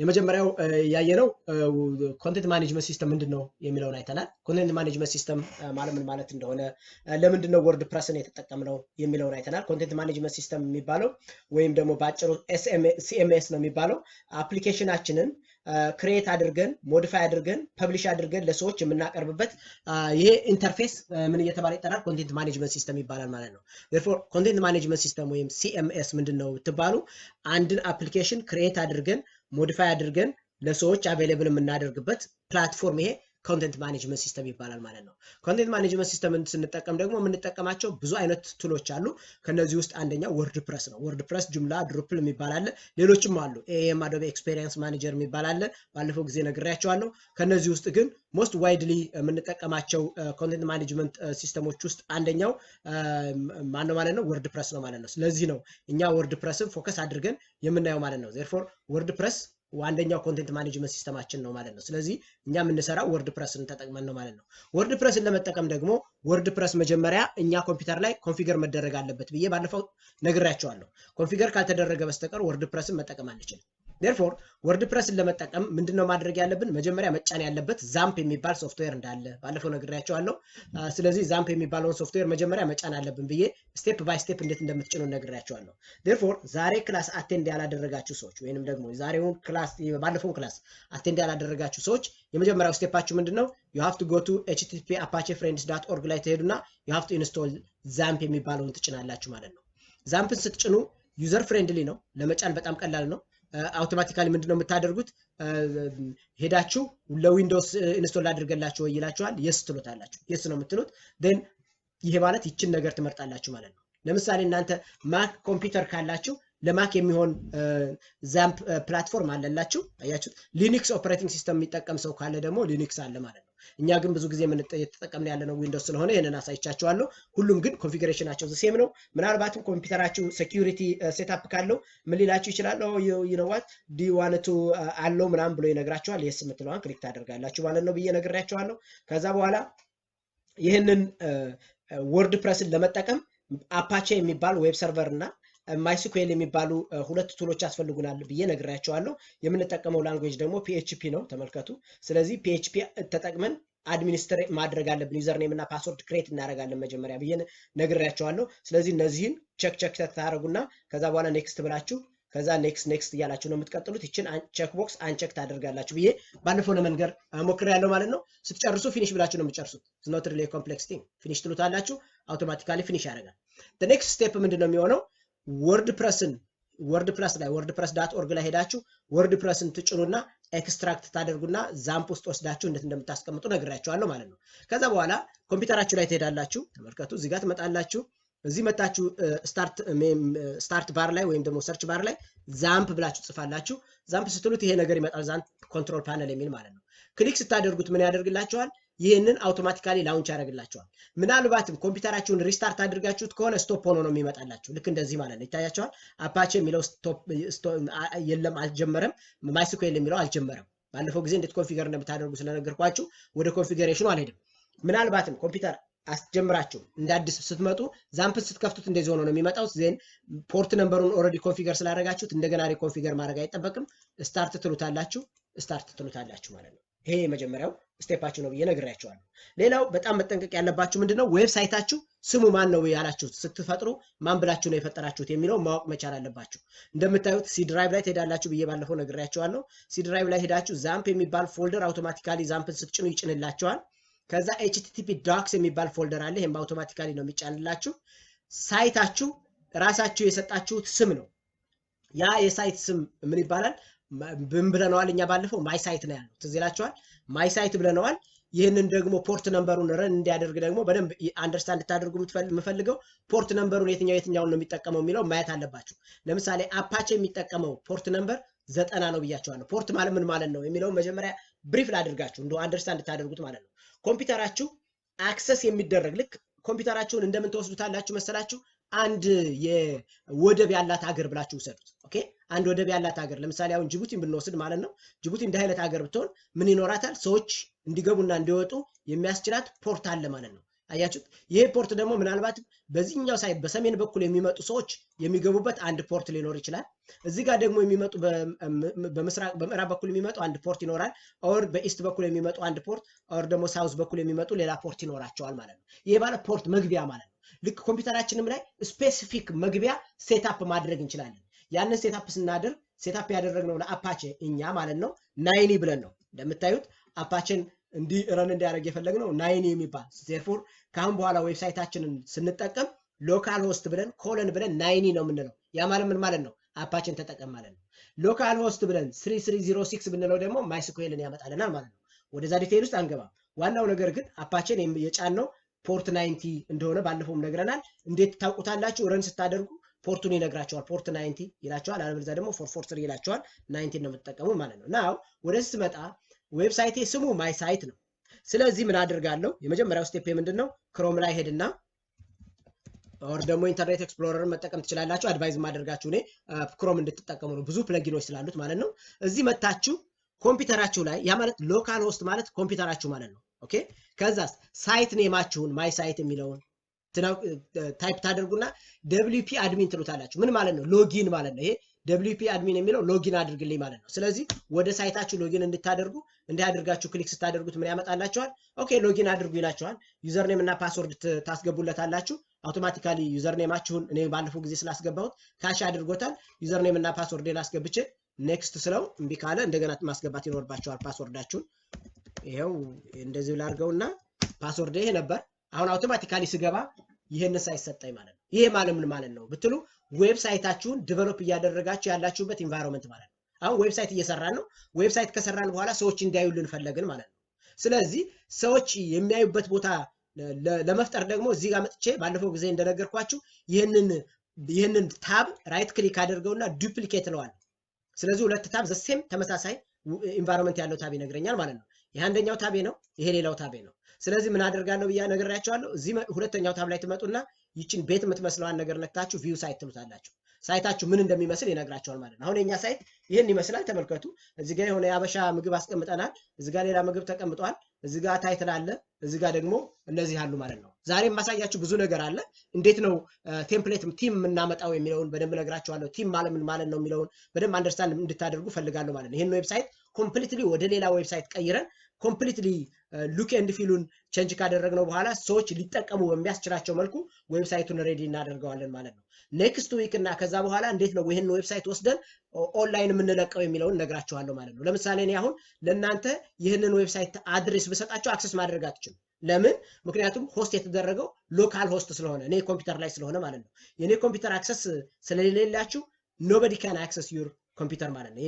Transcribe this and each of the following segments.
የመጀመሪያው ያየነው ኮንቴንት ማኔጅመንት ሲስተም ምንድነው የሚለውን አይተናል። ኮንቴንት ማኔጅመንት ሲስተም ማለት ምን ማለት እንደሆነ ለምንድነው ወርድፕረስን የተጠቀምነው የሚለውን አይተናል። ኮንቴንት ማኔጅመንት ሲስተም የሚባለው ወይም ደግሞ ባጭሩ ሲኤምኤስ ነው የሚባለው አፕሊኬሽናችንን ክሬት አድርገን ሞዲፋይ አድርገን ፐብሊሽ አድርገን ለሰዎች የምናቀርብበት ይሄ ኢንተርፌስ ምን እየተባለ ይጠራል? ኮንቴንት ማኔጅመንት ሲስተም ይባላል ማለት ነው። therefore ኮንቴንት ማኔጅመንት ሲስተም ወይም ሲኤምኤስ ምንድነው ትባሉ አንድን አፕሊኬሽን ክሬት አድርገን ሞዲፋይ አድርገን ለሰዎች አቬሌብል የምናደርግበት ፕላትፎርም ይሄ ኮንቴንት ማኔጅመንት ሲስተም ይባላል ማለት ነው። ኮንቴንት ማኔጅመንት ሲስተምን ስንጠቀም ደግሞ የምንጠቀማቸው ብዙ አይነት ቱሎች አሉ። ከነዚህ ውስጥ አንደኛው ወርድፕረስ ነው። ወርድፕረስ፣ ጆomla፣ ድሩፕል የሚባል አለ። ሌሎችም አሉ። ኤኤም አዶቤ ኤክስፒሪየንስ ማኔጀር የሚባል አለ። ባለፈው ጊዜ ነግሬያቸዋለሁ። ከነዚህ ውስጥ ግን ሞስት ዋይድሊ የምንጠቀማቸው ኮንቴንት ማኔጅመንት ሲስተሞች ውስጥ አንደኛው ማነው ማለት ነው? ወርድፕረስ ነው ማለት ነው። ስለዚህ ነው እኛ ወርድፕረስን ፎከስ አድርገን የምናየው ማለት ነው። therefore ወርድፕረስ ዋንደኛው ኮንቴንት ማኔጅመንት ሲስተማችን ነው ማለት ነው። ስለዚህ እኛ የምንሰራው ወርድፕረስን ተጠቅመን ነው ማለት ነው። ወርድፕረስን ለመጠቀም ደግሞ ወርድፕረስ መጀመሪያ እኛ ኮምፒውተር ላይ ኮንፊገር መደረግ አለበት ብዬ ባለፈው ነግሬያቸዋለሁ። ኮንፊገር ካልተደረገ በስተቀር ወርድፕረስን መጠቀም አንችልም። therefore ወርድፕረስን ለመጠቀም ምንድነው ማድረግ ያለብን? መጀመሪያ መጫን ያለበት ዛምፕ የሚባል ሶፍትዌር እንዳለ ባለፈው ነግሬያቸዋለሁ። ስለዚህ ዛምፕ የሚባለውን ሶፍትዌር መጀመሪያ መጫን አለብን ብዬ ስቴፕ ባይ ስቴፕ እንዴት እንደምትጭኑ ነግሬያቸዋለሁ። therefore ዛሬ ክላስ አቴንድ ያላደረጋችሁ ሰዎች ወይንም ደግሞ ዛሬውን ክላስ ባለፈው ክላስ አቴንድ ያላደረጋችሁ ሰዎች የመጀመሪያው ስቴፓችሁ ምንድነው? you have to go to http://apachefriends.org ላይ ትሄዱና you have to install ዛምፕ የሚባለውን ትጭናላችሁ ማለት ነው። ዛምፕን ስትጭኑ ዩዘር ፍሬንድሊ ነው፣ ለመጫን በጣም ቀላል ነው። አውቶማቲካሊ ምንድነው የምታደርጉት? ሄዳችሁ ለዊንዶውስ ኢንስቶል አድርገላችሁ ወይ ይላችኋል። የስ ትሉታላችሁ። የስ ነው የምትሉት። then ይሄ ማለት ይችን ነገር ትመርጣላችሁ ማለት ነው። ለምሳሌ እናንተ ማክ ኮምፒውተር ካላችሁ ለማክ የሚሆን ዛምፕ ፕላትፎርም አለላችሁ። አያችሁት? ሊነክስ ኦፕሬቲንግ ሲስተም የሚጠቀም ሰው ካለ ደግሞ ሊነክስ አለ ማለት ነው። እኛ ግን ብዙ ጊዜ የተጠቀምን ያለነው ዊንዶውስ ስለሆነ ይሄንን አሳይቻችኋለሁ። ሁሉም ግን ኮንፊገሬሽናቸው ሴም ነው። ምናልባትም ኮምፒውተራችሁ ሴኩሪቲ ሴትአፕ ካለው ምን ሊላችሁ ይችላል? you know what do you want to አለው ምናምን ብሎ ይነግራችኋል። የስ የምትለዋን ክሊክ ታደርጋላችሁ ማለት ነው ብዬ ነግሬያችኋለሁ። ከዛ በኋላ ይሄንን ወርድፕረስን ለመጠቀም አፓቼ የሚባል ዌብ ሰርቨር እና ማይስኩኤል የሚባሉ ሁለት ቱሎች ያስፈልጉናል ብዬ ነግሬያቸዋለሁ። የምንጠቀመው ላንጉዌጅ ደግሞ PHP ነው። ተመልከቱ። ስለዚህ PHP ተጠቅመን አድሚኒስትሬት ማድረግ አለብን። ዩዘር ኔም እና ፓስወርድ ክሬት እናደርጋለን መጀመሪያ ብዬ ነግሬያቸዋለሁ። ስለዚህ እነዚህን ቸክ ታደርጉና ከዛ በኋላ ኔክስት ብላችሁ ከዛ ኔክስት እያላችሁ ነው የምትቀጥሉት። ይችን ቼክ ቦክስ አንቼክ ታደርጋላችሁ ብዬ ባለፈው ለመንገር ሞክሬያለሁ ማለት ነው። ስትጨርሱ ፊኒሽ ብላችሁ ነው የምትጨርሱት። it's not really a complex thing። ፊኒሽ ትሉታላችሁ። አውቶማቲካሊ ፊኒሽ ያደርጋል። the next step ምንድነው የሚሆነው? ወርድፕረስ ላይ wordpress.org ላይ ሄዳችሁ ወርድፕረስን ትጭኑና ኤክስትራክት ታደርጉና ዛምፕ ውስጥ ወስዳችሁ እንዴት እንደምታስቀምጡ ነግሬያችኋለሁ ማለት ነው። ከዛ በኋላ ኮምፒውተራችሁ ላይ ትሄዳላችሁ። ተመልከቱ። እዚህ ጋር ትመጣላችሁ። እዚህ መጣችሁ ስታርት ባር ላይ ወይም ደግሞ ሰርች ባር ላይ ዛምፕ ብላችሁ ጽፋላችሁ። ዛምፕ ስትሉት ይሄ ነገር ይመጣል። ዛምፕ ኮንትሮል ፓነል የሚል ማለት ነው። ክሊክ ስታደርጉት ምን ያደርግላችኋል? ይሄንን አውቶማቲካሊ ላውንች ያደርግላችኋል። ምናልባትም ኮምፒውተራችሁን ሪስታርት አድርጋችሁት ከሆነ ስቶፕ ሆኖ ነው የሚመጣላችሁ። ልክ እንደዚህ ማለት ነው። ይታያችኋል። አፓቼ የሚለው ስቶፕ የለም አልጀመረም። ማይስኩኤል የሚለው አልጀመረም። ባለፈው ጊዜ እንዴት ኮንፊገር እንደምታደርጉ ስለነገርኳችሁ ወደ ኮንፊገሬሽኑ አልሄድም። ምናልባትም ኮምፒውተር አስጀምራችሁ እንደ አዲስ ስትመጡ ዛምፕን ስትከፍቱት እንደዚህ ሆኖ ነው የሚመጣው። ዜን ፖርት ነምበሩን ኦሬዲ ኮንፊገር ስላደረጋችሁት እንደገና ሪኮንፊገር ማድረግ አይጠበቅም። ስታርት ትሉታላችሁ ማለት ነው። ይሄ የመጀመሪያው ስቴፓችሁ ነው ብዬ ነግሬያችኋለሁ። ሌላው በጣም መጠንቀቅ ያለባችሁ ምንድነው? ዌብሳይታችሁ ስሙ ማን ነው ያላችሁት ስትፈጥሩ ማን ብላችሁ ነው የፈጠራችሁት የሚለው ማወቅ መቻል አለባችሁ። እንደምታዩት ሲ ድራይቭ ላይ ትሄዳላችሁ ብዬ ባለፈው ነግሬያችኋለሁ። ሲ ድራይቭ ላይ ሄዳችሁ ዛምፕ የሚባል ፎልደር አውቶማቲካሊ ዛምፕን ስትጭኑ ይጭንላችኋል። ከዛ http docs የሚባል ፎልደር አለ። ይሄም አውቶማቲካሊ ነው የሚጫንላችሁ። ሳይታችሁ ራሳችሁ የሰጣችሁት ስም ነው። ያ የሳይት ስም ምን ይባላል? ብለነዋል እኛ ባለፈው ማይ ሳይት ነው ያለው። ትዝ ይላችኋል። ማይ ሳይት ብለነዋል። ይሄንን ደግሞ ፖርት ነምበሩን ረን እንዲያደርግ ደግሞ በደንብ አንደርስታንድ ታደርጉ የምፈልገው ፖርት ነምበሩን የትኛውን ነው የሚጠቀመው የሚለው ማየት አለባችሁ። ለምሳሌ አፓቼ የሚጠቀመው ፖርት ነምበር 90 ነው ብያችኋለሁ። ፖርት ማለት ምን ማለት ነው የሚለው መጀመሪያ ብሪፍ ላድርጋችሁ እንደው አንደርስታንድ ታደርጉት ማለት ነው። ኮምፒውተራችሁ አክሰስ የሚደረግ ልክ ኮምፒውተራችሁን እንደምን ተወስዱታላችሁ መሰላችሁ? አንድ የወደብ ያላት ሀገር ብላችሁ ውሰዱት። ኦኬ፣ አንድ ወደብ ያላት ሀገር ለምሳሌ አሁን ጅቡቲን ብንወስድ ማለት ነው። ጅቡቲ እንደ አይነት ሀገር ብትሆን ምን ይኖራታል? ሰዎች እንዲገቡና እንዲወጡ የሚያስችላት ፖርት አለ ማለት ነው። አያችሁት? ይሄ ፖርት ደግሞ ምናልባት በዚህኛው ሳይድ በሰሜን በኩል የሚመጡ ሰዎች የሚገቡበት አንድ ፖርት ሊኖር ይችላል። እዚህ ጋር ደግሞ የሚመጡ በምዕራብ በኩል የሚመጡ አንድ ፖርት ይኖራል። ኦር በኢስት በኩል የሚመጡ አንድ ፖርት ኦር ደግሞ ሳውዝ በኩል የሚመጡ ሌላ ፖርት ይኖራቸዋል ማለት ነው። ይሄ ማለት ፖርት መግቢያ ማለት ነው። ልክ ኮምፒውተራችንም ላይ ስፔሲፊክ መግቢያ ሴትአፕ ማድረግ እንችላለን። ያንን ሴትአፕ ስናደርግ ሴትአፕ ያደረግነው ለአፓቼ እኛ ማለት ነው 90 ብለን ነው። እንደምታዩት አፓቼን እንዲህ ረን እንዲያደርግ የፈለግነው 90 የሚባል ዜርፎር ካሁን በኋላ ዌብሳይታችንን ስንጠቀም ሎካል ሆስት ብለን ኮለን ብለን 90 ነው የምንለው። ያ ማለት ምን ማለት ነው? አፓቼን ተጠቀም ማለት ነው። ሎካል ሆስት ብለን 3306 ብንለው ደግሞ ማይስኩዌልን ያመጣልናል ማለት ነው። ወደዛ ዲቴይል ውስጥ አንገባም። ዋናው ነገር ግን አፓቼን የጫነው ፖርት 90 እንደሆነ ባለፈውም ነግረናል። እንዴት ታውቁታላችሁ? ረን ስታደርጉ ፖርቱን ይነግራቸዋል። ፖርት 90 ይላቸዋል። አለበለዚያ ደግሞ 443 ይላቸዋል። 90 ነው የምትጠቀሙ ማለት ነው። ናው ወደዚህ ስመጣ ዌብሳይቴ ስሙ ማይ ሳይት ነው። ስለዚህ ምን አደርጋለሁ? የመጀመሪያው ስቴፕ ምንድነው? ክሮም ላይ ሄድና ኦር ደግሞ ኢንተርኔት ኤክስፕሎረርን መጠቀም ትችላላችሁ። አድቫይዝ ማደርጋችሁ እኔ ክሮም እንድትጠቀሙ ነው፣ ብዙ ፕለጊኖች ስላሉት ማለት ነው። እዚህ መታችሁ ኮምፒውተራችሁ ላይ ያ ማለት ሎካል ሆስት ማለት ኮምፒውተራችሁ ማለት ነው። ኦኬ። ከዛስ ሳይት ኔማችሁን ማይ ሳይት የሚለውን ታይፕ ታደርጉና WP አድሚን ትሉታላችሁ። ምን ማለት ነው? ሎጊን ማለት ነው። ይሄ WP አድሚን የሚለው ሎጊን አድርግልኝ ማለት ነው። ስለዚህ ወደ ሳይታችሁ ሎጊን እንድታደርጉ እንዲያደርጋችሁ ክሊክ ስታደርጉት ምን ያመጣላችኋል? ኦኬ ሎጊን አድርጉ ይላችኋል። ዩዘር ኔም እና ፓስወርድ ታስገቡለታላችሁ። አውቶማቲካሊ ዩዘር ኔማችሁን እኔ ባለፈው ጊዜ ስላስገባሁት ካሽ አድርጎታል። ዩዘር ኔም እና ፓስወርዴን አስገብቼ ኔክስት ስለው እምቢ ካለ እንደገና ማስገባት ይኖርባችኋል ፓስወርዳችሁን። ይሄው እንደዚህ ላድርገውና ፓስወርድ ይሄ ነበር። አሁን አውቶማቲካሊ ስገባ ይሄንን ሳይሰጠኝ ማለት ነው። ይሄ ማለት ምን ማለት ነው ብትሉ ዌብሳይታችሁን ዲቨሎፕ እያደረጋችሁ ያላችሁበት ኢንቫይሮንመንት ማለት ነው። አሁን ዌብሳይት እየሰራን ነው። ዌብሳይት ከሰራን በኋላ ሰዎች እንዲያዩልን ፈለግን ማለት ነው። ስለዚህ ሰዎች የሚያዩበት ቦታ ለመፍጠር ደግሞ እዚህ ጋር መጥቼ ባለፈው ጊዜ እንደነገርኳችሁ ይሄንን ታብ ራይት ክሊክ አድርገውና ዱፕሊኬት ለዋል። ስለዚህ ሁለት ታብ ዘሴም ተመሳሳይ ኢንቫይሮንመንት ያለው ታብ ይነግረኛል ማለት ነው። ይሄ አንደኛው ታቤ ነው፣ ይሄ ሌላው ታቤ ነው። ስለዚህ ምን አደርጋለሁ ብያ ነግሬያችኋለሁ። እዚህ ሁለተኛው ታብ ላይ ትመጡና ይችን ቤት የምትመስለዋን ነገር ነክታችሁ ቪው ሳይት ትሉታላችሁ። ሳይታችሁ ምን እንደሚመስል ይነግራችኋል ማለት ነው። አሁን የኛ ሳይት ይሄን ይመስላል። ተመልከቱ። እዚህ ጋር የሆነ ያበሻ ምግብ አስቀምጠናል። እዚህ ጋር ሌላ ምግብ ተቀምጧል። እዚህ ጋር ታይትል አለ። እዚህ ጋር ደግሞ እነዚህ አሉ ማለት ነው። ዛሬም ማሳያችሁ ብዙ ነገር አለ። እንዴት ነው ቴምፕሌት ቲም የምናመጣው የሚለውን በደንብ ነግራችኋለሁ። ቲም ማለት ምን ማለት ነው የሚለውን በደንብ አንደርስታንድ እንድታደርጉ ፈልጋለሁ ማለት ነው። ይሄን ዌብሳይት ኮምፕሊትሊ ወደ ሌላ ዌብሳይት ቀይረን ኮምፕሊትሊ ሉክ ኤንድ ፊሉን ቼንጅ ካደረግነው በኋላ ሰዎች ሊጠቀሙ በሚያስችላቸው መልኩ ዌብሳይቱን ሬዲ እናደርገዋለን ማለት ነው። ኔክስት ዊክ እና ከዛ በኋላ እንዴት ነው ይሄን ዌብሳይት ወስደን ኦንላይን የምንለቀው የሚለውን ነግራችኋለሁ ማለት ነው። ለምሳሌ እኔ አሁን ለእናንተ ይህንን ዌብሳይት አድሬስ ብሰጣችሁ አክሰስ ማድረግ አትችሉም። ለምን? ምክንያቱም ሆስት የተደረገው ሎካል ሆስት ስለሆነ እኔ ኮምፒውተር ላይ ስለሆነ ማለት ነው። የኔ ኮምፒውተር አክሰስ ስለሌላችሁ ኖበዲ ካን አክሰስ ዩር ኮምፒውተር ማለት ነው።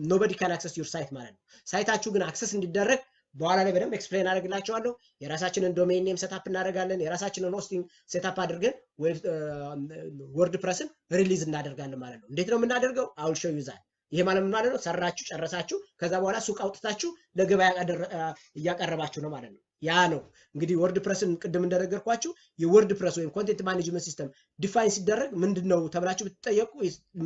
ኖበዲ ካን አክሰስ ዩር ሳይት ማለት ነው። ሳይታችሁ ግን አክሰስ እንዲደረግ በኋላ ላይ በደንብ ኤክስፕሌን አደርግላችኋለሁ። የራሳችንን ዶሜን ኔም ሴትአፕ እናደርጋለን። የራሳችንን ሆስቲንግ ሴትአፕ አድርገን ወርድፕረስን ሪሊዝ እናደርጋለን ማለት ነው። እንዴት ነው የምናደርገው? አውል ሾው ዩ ዛት። ይሄ ማለት ምን ማለት ነው? ሰራችሁ ጨረሳችሁ፣ ከዛ በኋላ ሱቅ አውጥታችሁ ለገበያ እያቀረባችሁ ነው ማለት ነው። ያ ነው እንግዲህ ወርድፕረስን ቅድም እንደነገርኳችሁ የወርድፕረስ ወይም ኮንቴንት ማኔጅመንት ሲስተም ዲፋይን ሲደረግ ምንድነው ተብላችሁ ብትጠየቁ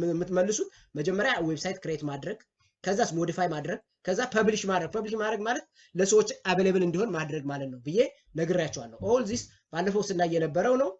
የምትመልሱት መጀመሪያ ዌብሳይት ክሬት ማድረግ፣ ከዛስ ሞዲፋይ ማድረግ፣ ከዛ ፐብሊሽ ማድረግ ማለት ለሰዎች አቬሌብል እንዲሆን ማድረግ ማለት ነው ብዬ ነግሬያቸዋለሁ። ኦል ዚስ ባለፈው ስናይ የነበረው ነው።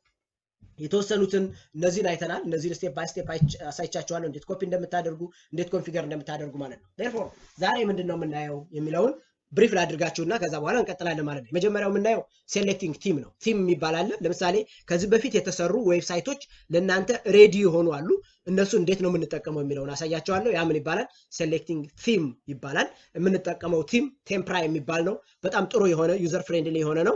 የተወሰኑትን እነዚህን አይተናል። እነዚህን ስቴፕ ባይ ስቴፕ አሳይቻችኋለሁ፣ እንዴት ኮፒ እንደምታደርጉ እንዴት ኮንፊገር እንደምታደርጉ ማለት ነው። ዴርፎር ዛሬ ምንድነው የምናየው የሚለውን ብሪፍ ላድርጋችሁና ከዛ በኋላ እንቀጥላለን ማለት ነው። የመጀመሪያው የምናየው ሴሌክቲንግ ቲም ነው። ቲም የሚባል አለ። ለምሳሌ ከዚህ በፊት የተሰሩ ዌብሳይቶች ለእናንተ ሬዲ የሆኑ አሉ። እነሱ እንዴት ነው የምንጠቀመው የሚለውን አሳያቸዋለሁ። ያ ምን ይባላል? ሴሌክቲንግ ቲም ይባላል። የምንጠቀመው ቲም ቴምፕራ የሚባል ነው። በጣም ጥሩ የሆነ ዩዘር ፍሬንድሊ የሆነ ነው።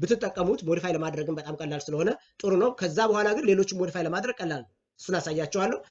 ብትጠቀሙት ሞዲፋይ ለማድረግም በጣም ቀላል ስለሆነ ጥሩ ነው። ከዛ በኋላ ግን ሌሎችን ሞዲፋይ ለማድረግ ቀላል ነው። እሱን አሳያቸዋለሁ።